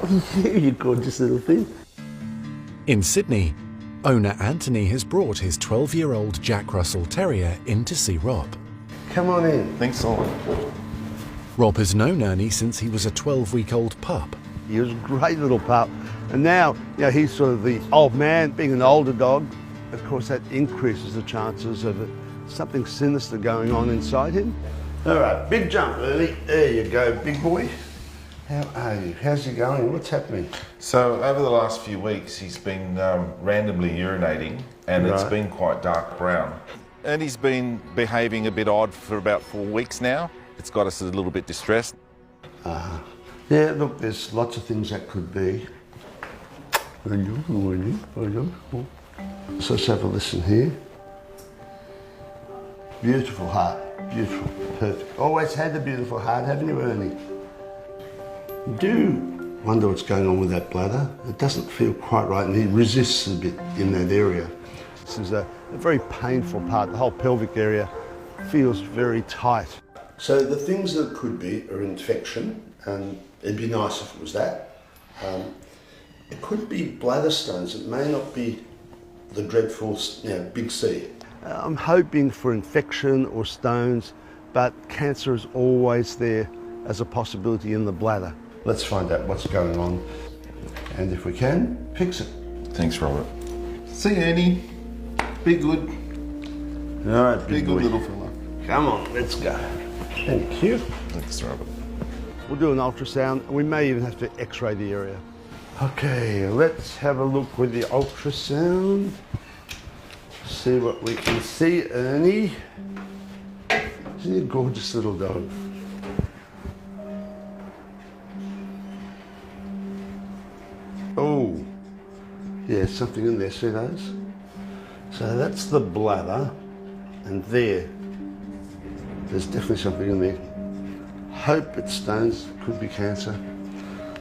You gorgeous little thing. In Sydney, owner Anthony has brought his 12-year-old Jack Russel Terrier in to see Rob. Come on in. Thanks, Solomon. Rob has known Ernie since he was a 12-week-old pup. He was a great little pup. And now, he's sort of the old man, being an older dog. Of course, that increases the chances of something sinister going on inside him. All right, big jump, Ernie. There you go, big boy. How are you? How's he going? What's happening? So over the last few weeks, he's been randomly urinating, and It's been quite dark brown. And he's been behaving a bit odd for about 4 weeks now. It's got us a little bit distressed. Yeah, look, there's lots of things that could be. So let's have a listen here. Beautiful heart, beautiful, perfect. Always had a beautiful heart, haven't you, Ernie? You do wonder what's going on with that bladder. It doesn't feel quite right, and he resists a bit in that area. This is a very painful part. The whole pelvic area feels very tight. So the things that could be are infection, and it'd be nice if it was that. It could be bladder stones. It may not be the dreadful, big C. I'm hoping for infection or stones, but cancer is always there as a possibility in the bladder. Let's find out what's going on, and if we can, fix it. Thanks, Robert. See you, Ernie. Be good. All right, Be good, little fella. Come on, let's go. Thank you. Thanks, Robert. We'll do an ultrasound, and we may even have to x-ray the area. Okay, let's have a look with the ultrasound. See what we can see, Ernie. Isn't he a gorgeous little dog? Oh, yeah, something in there, see those? So that's the bladder, and there's definitely something in there. Hope it's stones, could be cancer.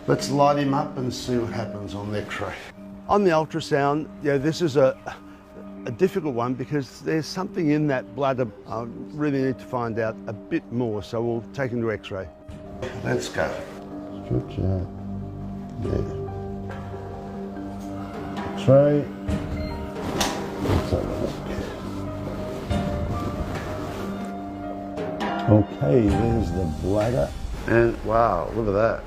Let's light him up and see what happens on the x-ray. On the ultrasound, this is a difficult one because there's something in that bladder. I really need to find out a bit more, so we'll take him to x-ray. Let's go. Stretch out. There. X-ray. Let's have a look. Okay, there's the bladder. And wow, look at that.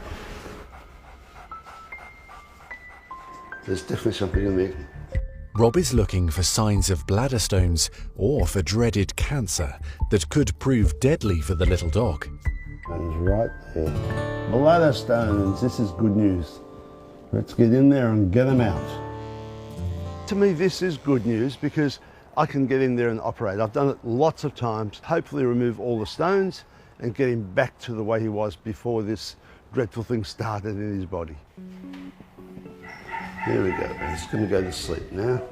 There's definitely something in there. Rob is looking for signs of bladder stones or for dreaded cancer that could prove deadly for the little dog. Stones right there. Bladder stones, this is good news. Let's get in there and get them out. To me, this is good news because I can get in there and operate. I've done it lots of times, hopefully remove all the stones and get him back to the way he was before this dreadful thing started in his body. There we go, he's going to go to sleep now.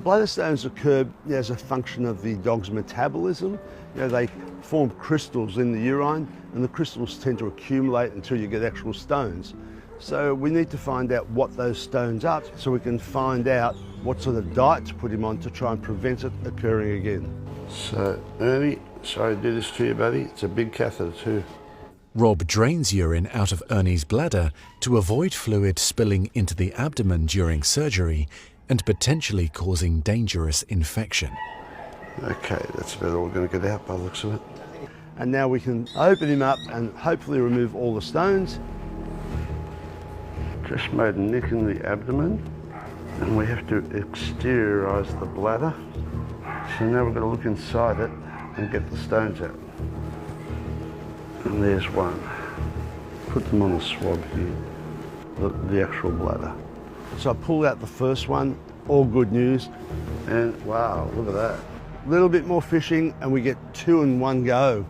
Bladder stones occur as a function of the dog's metabolism. They form crystals in the urine, and the crystals tend to accumulate until you get actual stones. So we need to find out what those stones are so we can find out what sort of diet to put him on to try and prevent it occurring again. So, Ernie, sorry to do this to you, buddy. It's a big catheter too. Rob drains urine out of Ernie's bladder to avoid fluid spilling into the abdomen during surgery and potentially causing dangerous infection. Okay, that's about all we're going to get out by the looks of it. And now we can open him up and hopefully remove all the stones. Just made a nick in the abdomen, and we have to exteriorise the bladder. So now we're going to look inside it and get the stones out. And there's one. Put them on the swab here, the actual bladder. So I pulled out the first one, all good news, and wow, look at that. A little bit more fishing and we get two in one go.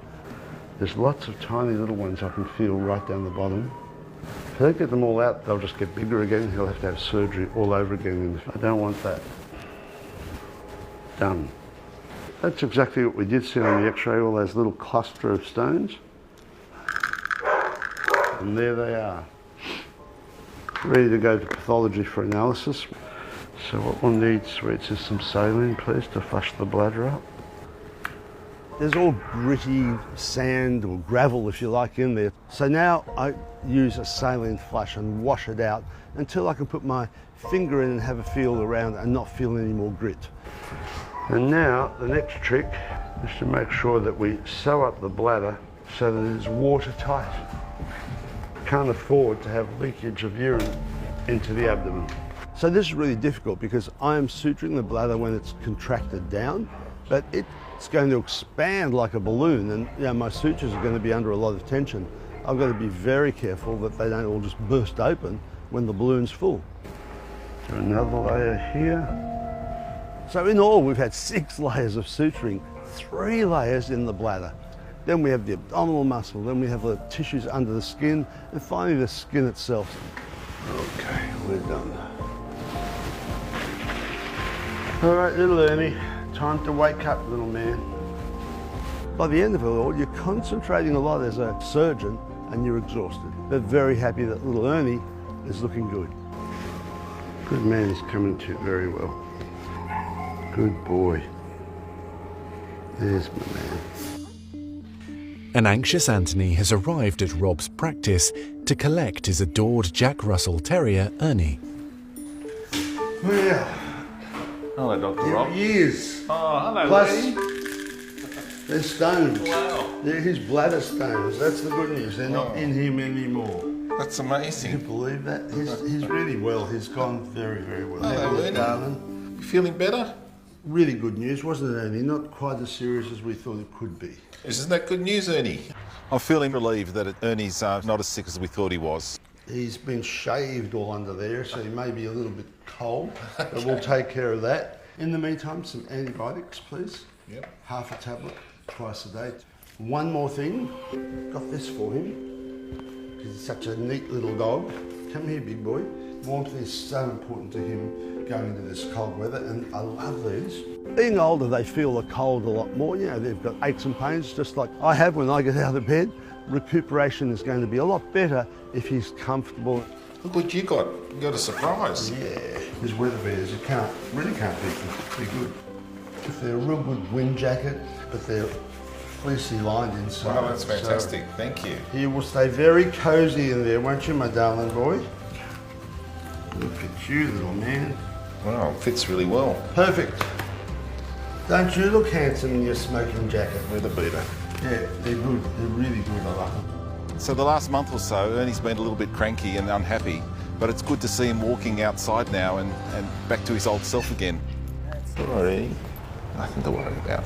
There's lots of tiny little ones I can feel right down the bottom. If I don't get them all out, they'll just get bigger again. He'll have to have surgery all over again. I don't want that. Done. That's exactly what we did see on the x-ray, all those little cluster of stones. And there they are. Ready to go to pathology for analysis. So what we'll need, sweets, is some saline, please, to flush the bladder up. there's all gritty sand or gravel, if you like, in there. So now I use a saline flush and wash it out until I can put my finger in and have a feel around and not feel any more grit. And now the next trick is to make sure that we sew up the bladder so that it's watertight. Can't afford to have leakage of urine into the abdomen. So this is really difficult because I am suturing the bladder when it's contracted down, but it's going to expand like a balloon, and you know, my sutures are going to be under a lot of tension. I've got to be very careful that they don't all just burst open when the balloon's full. Another layer here. So in all, we've had 6 layers of suturing, 3 layers in the bladder. Then we have the abdominal muscle, then we have the tissues under the skin, and finally the skin itself. Okay, we're done. All right, little Ernie, time to wake up, little man. By the end of it all, you're concentrating a lot as a surgeon and you're exhausted. But very happy that little Ernie is looking good. Good man, he's coming to very well. Good boy. There's my man. An anxious Anthony has arrived at Rob's practice to collect his adored Jack Russell Terrier, Ernie. Well, hello, Dr. here Rob. he is. Oh, hello, Plus, Lee. they're stones. Wow. They're his bladder stones. That's the good news. They're not in him anymore. That's Can you amazing. believe that? He's really well. He's gone very, very well. Hello, Happy with Ernie. darling. You feeling better? Really good news, wasn't it, Ernie? Not quite as serious as we thought it could be. Isn't that good news, Ernie? I'm feeling relieved that Ernie's not as sick as we thought he was. He's been shaved all under there, so he may be a little bit cold, but we'll take care of that. In the meantime, some antibiotics, please. Yep. Half a tablet, twice a day. One more thing, got this for him, because he's such a neat little dog. Come here, big boy. Warmth is so important to him going into this cold weather, and I love these. Being older, they feel the cold a lot more. You know, they've got aches and pains, just like I have when I get out of bed. Recuperation is going to be a lot better if he's comfortable. Look what you got. You got a surprise. Yeah, his weather bears, you really can't beat them. Pretty good. If they're a real good wind jacket, but they're fleecy lined inside. Wow, that's fantastic. So Thank you. he will stay very cozy in there, won't you, my darling boy? Look at you, little man. Wow, it fits really well. Perfect. Don't you look handsome in your smoking jacket? With a beater. Yeah, they're good. They're really good. I like them. So the last month or so, Ernie's been a little bit cranky and unhappy, but it's good to see him walking outside now and back to his old self again. All right, Ernie. Nothing to worry about.